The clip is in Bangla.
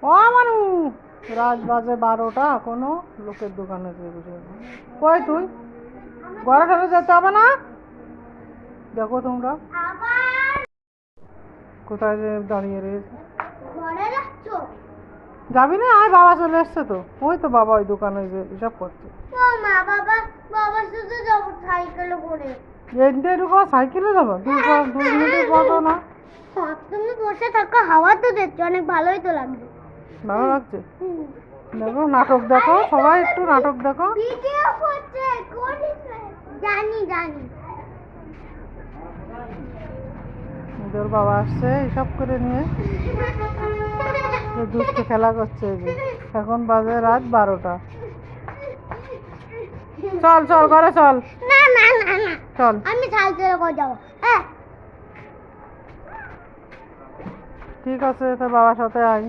ও মানু, রাত বাজে 12টা, কোনো লোকের দোকানে কই তুই? ঘরে ঠরে যেতে হবে না? দেখো তোমরা কোথায় যে দাঁড়িয়ে রয়েছে। যাবি না? আয়, বাবা চলে এসছে তো। ওই তো বাবা ওই দোকানে যে হিসাব করছে। সাইকেলে করে সাইকেলে যাবো? 2 মিনিটের পথও না। তুমি বসে থাকো, হাওয়া তো দেখছো, অনেক ভালোই তো লাগছে। ভালো লাগছে? দেখো নাটক দেখো, সবাই একটু নাটক দেখো। ভিডিও করছে, জানি জানি। তোর বাবা আসছে হিসাব করে নিয়ে, দুষ্টু খেলা করছে। এই যে এখন বাজে রাত 12টা। চল চল ঘরে চল। না না না না, চল, আমি সাইকেলে করে যাবো। হ্যাঁ ঠিক আছে, তোর বাবার সাথে আয়।